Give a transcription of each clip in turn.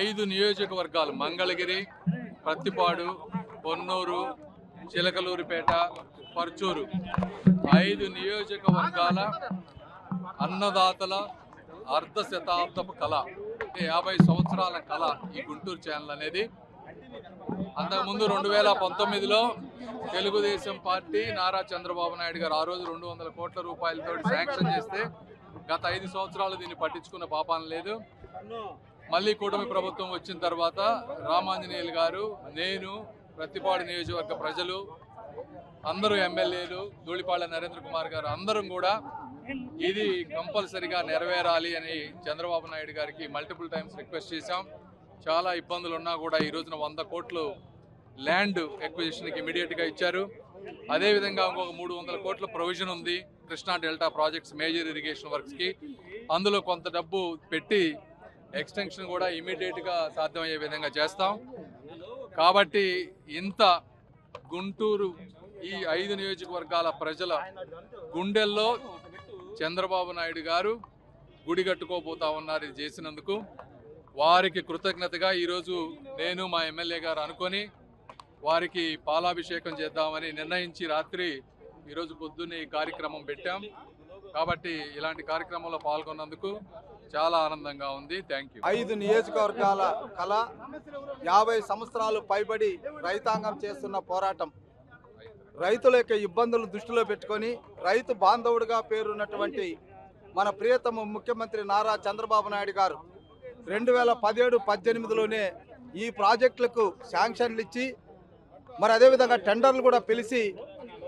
5 నియోజకవర్గాలు మంగళగిరి, ప్రత్తిపాడు, పొన్నూరు, చిలకలూరిపేట, పర్చూరు 5 నియోజకవర్గాల అన్నదాతల అర్ధ శతాబ్దపు కళ, 50 సంవత్సరాల కళ ఈ గుంటూరు ఛానల్ అనేది. అంతకుముందు 2019లో తెలుగుదేశం పార్టీ నారా చంద్రబాబు నాయుడు గారు ఆ రోజు 200 కోట్ల రూపాయలతో శాంక్షన్ చేస్తే గత 5 సంవత్సరాలు దీన్ని పట్టించుకున్న పాపాన లేదు. మళ్ళీ కూటమి ప్రభుత్వం వచ్చిన తర్వాత రామాంజనేయులు గారు, నేను, ప్రత్తిపాడు నియోజకవర్గ ప్రజలు, అందరూ ఎమ్మెల్యేలు, ధూళిపాళ్ల నరేంద్ర కుమార్ గారు అందరం కూడా ఇది కంపల్సరిగా నెరవేరాలి అని చంద్రబాబు నాయుడు గారికి మల్టిపుల్ టైమ్స్ రిక్వెస్ట్ చేశాం. చాలా ఇబ్బందులు ఉన్నా కూడా ఈ రోజున 100 కోట్లు ల్యాండ్ ఎక్విజిషన్కి ఇమీడియట్గా ఇచ్చారు. అదేవిధంగా ఇంకొక 300 కోట్ల ప్రొవిజన్ ఉంది Krishna delta projects major irrigation వర్క్స్కి. అందులో కొంత డబ్బు పెట్టి ఎక్స్టెన్షన్ కూడా ఇమీడియట్గా సాధ్యమయ్యే విధంగా చేస్తాం. కాబట్టి ఇంత గుంటూరు ఈ 5 నియోజకవర్గాల ప్రజల గుండెల్లో చంద్రబాబు నాయుడు గారు గుడి కట్టుకోబోతా ఉన్నారు. ఇది చేసినందుకు వారికి కృతజ్ఞతగా ఈరోజు నేను మా ఎమ్మెల్యే గారు అనుకొని వారికి పాలాభిషేకం చేద్దామని నిర్ణయించి రాత్రి ఈరోజు పొద్దున్నే ఈ కార్యక్రమం పెట్టాం. కాబట్టి ఇలాంటి కార్యక్రమంలో పాల్గొన్నందుకు చాలా ఆనందంగా ఉంది. Thank you. 5 నియోజకవర్గాల కళ, 50 సంవత్సరాలు పైబడి రైతాంగం చేస్తున్న పోరాటం, రైతుల యొక్క ఇబ్బందులు దృష్టిలో పెట్టుకొని రైతు బాంధవుడిగా పేరున్నటువంటి మన ప్రియతమ ముఖ్యమంత్రి నారా చంద్రబాబు నాయుడు గారు 2017-18లోనే ఈ ప్రాజెక్టులకు శాంక్షన్లు ఇచ్చి, మరి అదేవిధంగా టెండర్లు కూడా పిలిచి,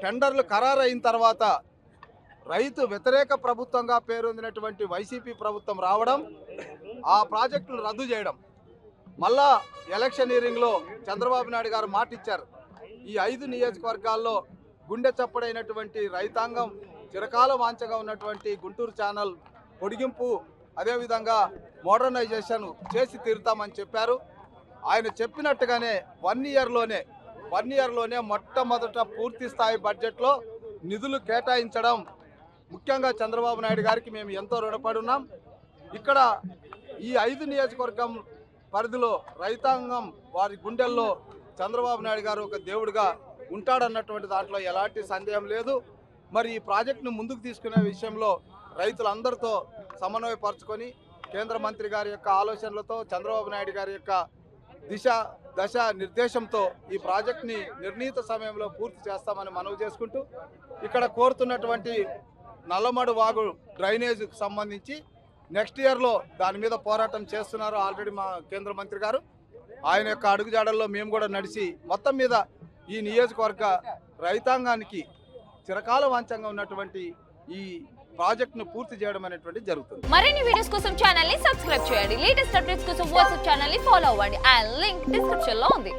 టెండర్లు ఖరారైన తర్వాత రైతు వ్యతిరేక ప్రభుత్వంగా పేరొందినటువంటి వైసీపీ ప్రభుత్వం రావడం, ఆ ప్రాజెక్టులు రద్దు చేయడం, మళ్ళా ఎలక్షనీరింగ్లో చంద్రబాబు నాయుడు గారు మాట ఇచ్చారు. ఈ 5 నియోజకవర్గాల్లో గుండె చప్పుడైనటువంటి రైతాంగం చిరకాల వాంఛగా ఉన్నటువంటి గుంటూరు ఛానల్ పొడిగింపు, అదేవిధంగా మోడర్నైజేషన్ చేసి తీరుతామని చెప్పారు. ఆయన చెప్పినట్టుగానే 1 ఇయర్లోనే మొట్టమొదట పూర్తి స్థాయి బడ్జెట్లో నిధులు కేటాయించడం, ముఖ్యంగా చంద్రబాబు నాయుడు గారికి మేము ఎంతో రుణపడి ఉన్నాం. ఇక్కడ ఈ 5 నియోజకవర్గం పరిధిలో రైతాంగం వారి గుండెల్లో చంద్రబాబు నాయుడు గారు ఒక దేవుడిగా ఉంటాడన్నటువంటి దాంట్లో ఎలాంటి సందేహం లేదు. మరి ఈ ప్రాజెక్టును ముందుకు తీసుకునే విషయంలో రైతులందరితో సమన్వయపరచుకొని కేంద్ర మంత్రి గారి యొక్క ఆలోచనలతో, చంద్రబాబు నాయుడు గారి యొక్క దశ నిర్దేశంతో ఈ ప్రాజెక్ట్ని నిర్ణీత సమయంలో పూర్తి చేస్తామని మనవి చేసుకుంటూ, ఇక్కడ కోరుతున్నటువంటి నల్లమడు వాగు డ్రైనేజ్కి సంబంధించి నెక్స్ట్ ఇయర్లో దాని మీద పోరాటం చేస్తున్నారు ఆల్రెడీ మా కేంద్ర మంత్రి గారు. ఆయన యొక్క అడుగుజాడల్లో మేము కూడా నడిచి మొత్తం మీద ఈ నియోజకవర్గ రైతాంగానికి చిరకాల వాంఛంగా ఉన్నటువంటి ఈ ప్రాజెక్టును పూర్తి చేయడం అనేటువంటి జరుగుతుంది. మరిన్ని వీడియోస్ కోసం ఛానల్ ని సబ్స్క్రైబ్ చేయండి. లేటెస్ట్ అప్డేట్స్ కోసం వాట్సాప్ ఛానల్ ని ఫాలో అవ్వండి. ఆ లింక్ డిస్క్రిప్షన్ లో ఉంది.